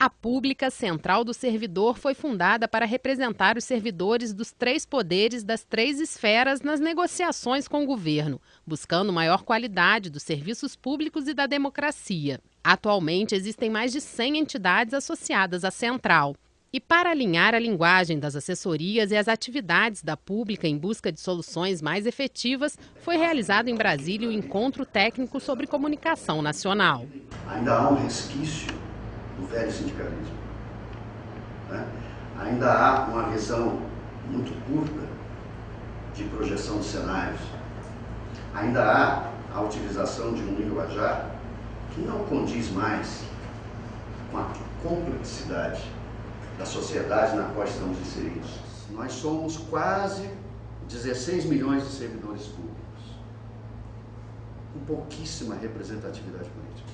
A Pública Central do Servidor foi fundada para representar os servidores dos 3 poderes das 3 esferas nas negociações com o governo, buscando maior qualidade dos serviços públicos e da democracia. Atualmente, existem mais de 100 entidades associadas à Central. E para alinhar a linguagem das assessorias e as atividades da Pública em busca de soluções mais efetivas, foi realizado em Brasília o Encontro Técnico sobre Comunicação Nacional. Ainda há um resquício do velho sindicalismo, né? Ainda há uma visão muito curta de projeção de cenários, ainda há a utilização de um linguajar que não condiz mais com a complexidade da sociedade na qual estamos inseridos. Nós somos quase 16 milhões de servidores públicos, com pouquíssima representatividade política.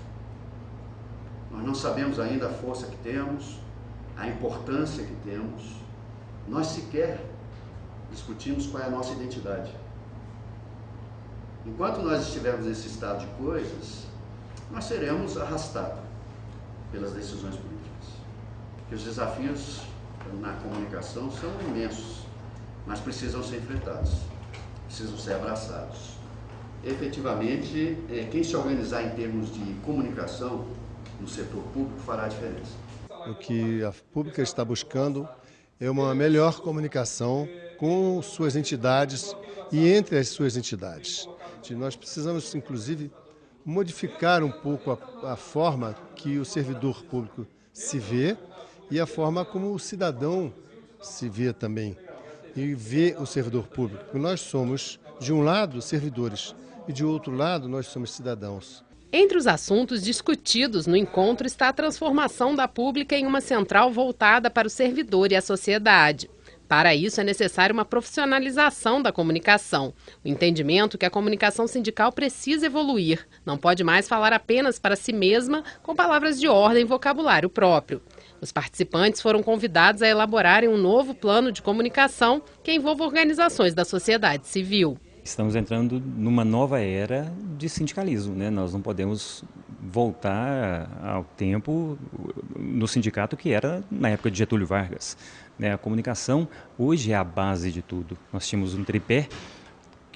Nós não sabemos ainda a força que temos, a importância que temos. Nós sequer discutimos qual é a nossa identidade. Enquanto nós estivermos nesse estado de coisas, nós seremos arrastados pelas decisões políticas. Porque os desafios na comunicação são imensos, mas precisam ser enfrentados, precisam ser abraçados. Efetivamente, quem se organizar em termos de comunicação no setor público fará a diferença. O que a Pública está buscando é uma melhor comunicação com suas entidades e entre as suas entidades. Nós precisamos, inclusive, modificar um pouco a forma que o servidor público se vê e a forma como o cidadão se vê também. E vê o servidor público. Nós somos, de um lado, servidores e, de outro lado, nós somos cidadãos. Entre os assuntos discutidos no encontro está a transformação da Pública em uma central voltada para o servidor e a sociedade. Para isso, é necessária uma profissionalização da comunicação. O entendimento que a comunicação sindical precisa evoluir. Não pode mais falar apenas para si mesma com palavras de ordem e vocabulário próprio. Os participantes foram convidados a elaborarem um novo plano de comunicação que envolva organizações da sociedade civil. Estamos entrando numa nova era de sindicalismo, né? Nós não podemos voltar ao tempo no sindicato que era na época de Getúlio Vargas, né? A comunicação hoje é a base de tudo. Nós tínhamos um tripé,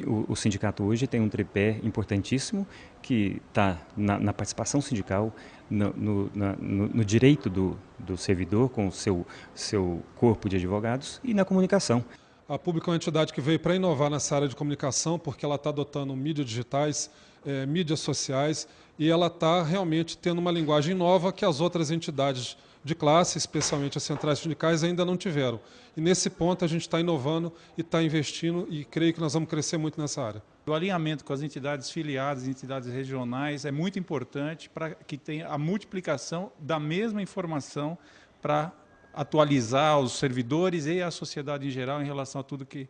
o sindicato hoje tem um tripé importantíssimo que está na participação sindical, no direito do servidor com o seu corpo de advogados e na comunicação. A Pública é uma entidade que veio para inovar nessa área de comunicação, porque ela está adotando mídias digitais, mídias sociais, e ela está realmente tendo uma linguagem nova que as outras entidades de classe, especialmente as centrais sindicais, ainda não tiveram. E nesse ponto a gente está inovando e está investindo, e creio que nós vamos crescer muito nessa área. O alinhamento com as entidades filiadas, entidades regionais, é muito importante para que tenha a multiplicação da mesma informação para atualizar os servidores e a sociedade em geral em relação a tudo que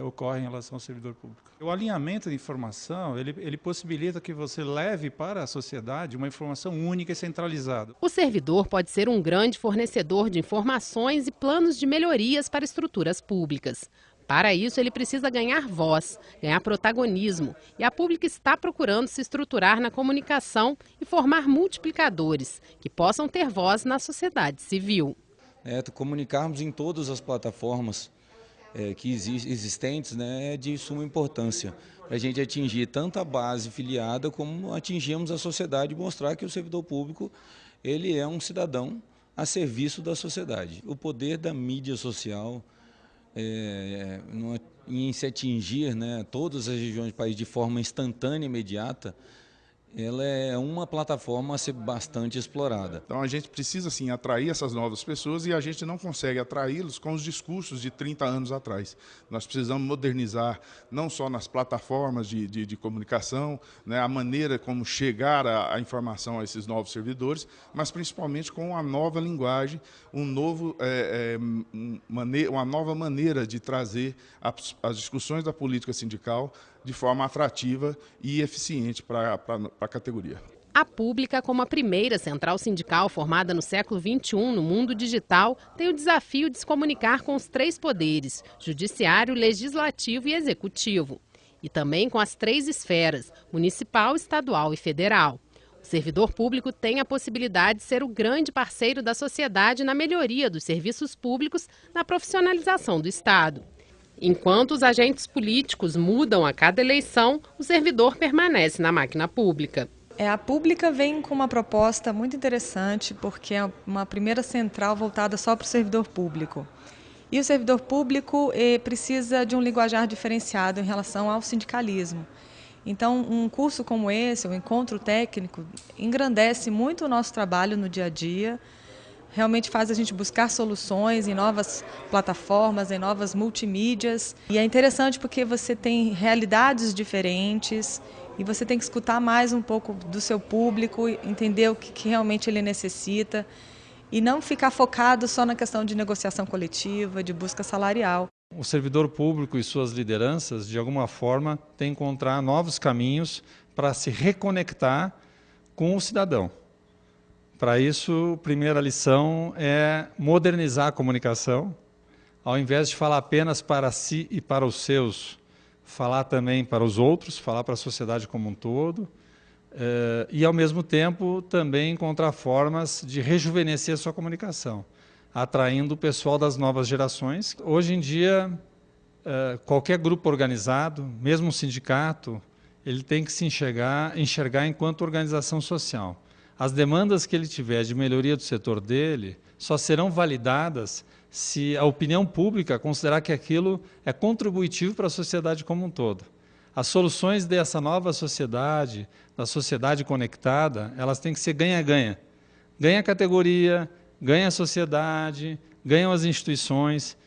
ocorre em relação ao servidor público. O alinhamento de informação, ele possibilita que você leve para a sociedade uma informação única e centralizada. O servidor pode ser um grande fornecedor de informações e planos de melhorias para estruturas públicas. Para isso, ele precisa ganhar voz, ganhar protagonismo. E a Pública está procurando se estruturar na comunicação e formar multiplicadores que possam ter voz na sociedade civil. Comunicarmos em todas as plataformas que existentes, né, é de suma importância para a gente atingir tanto a base filiada como atingirmos a sociedade e mostrar que o servidor público ele é um cidadão a serviço da sociedade. O poder da mídia social em se atingir, né, todas as regiões do país de forma instantânea e imediata, ela é uma plataforma a ser bastante explorada. Então a gente precisa sim atrair essas novas pessoas e a gente não consegue atraí-los com os discursos de 30 anos atrás. Nós precisamos modernizar não só nas plataformas de comunicação, né, a maneira como chegar a informação a esses novos servidores, mas principalmente com a nova linguagem, uma nova maneira de trazer as discussões da política sindical de forma atrativa e eficiente para a categoria. A Pública, como a primeira central sindical formada no século XXI no mundo digital, tem o desafio de se comunicar com os 3 poderes, judiciário, legislativo e executivo. E também com as 3 esferas, municipal, estadual e federal. O servidor público tem a possibilidade de ser o grande parceiro da sociedade na melhoria dos serviços públicos, na profissionalização do Estado. Enquanto os agentes políticos mudam a cada eleição, o servidor permanece na máquina pública. A Pública vem com uma proposta muito interessante, porque é uma primeira central voltada só para o servidor público. E o servidor público precisa de um linguajar diferenciado em relação ao sindicalismo. Então, um curso como esse, o encontro técnico, engrandece muito o nosso trabalho no dia a dia, realmente faz a gente buscar soluções em novas plataformas, em novas multimídias. E é interessante porque você tem realidades diferentes e você tem que escutar mais um pouco do seu público, entender o que realmente ele necessita e não ficar focado só na questão de negociação coletiva, de busca salarial. O servidor público e suas lideranças, de alguma forma, têm que encontrar novos caminhos para se reconectar com o cidadão. Para isso, a primeira lição é modernizar a comunicação, ao invés de falar apenas para si e para os seus, falar também para os outros, falar para a sociedade como um todo, e, ao mesmo tempo, também encontrar formas de rejuvenescer a sua comunicação, atraindo o pessoal das novas gerações. Hoje em dia, qualquer grupo organizado, mesmo um sindicato, ele tem que se enxergar enquanto organização social. As demandas que ele tiver de melhoria do setor dele só serão validadas se a opinião pública considerar que aquilo é contributivo para a sociedade como um todo. As soluções dessa nova sociedade, da sociedade conectada, elas têm que ser ganha-ganha. Ganha a categoria, ganha a sociedade, ganham as instituições.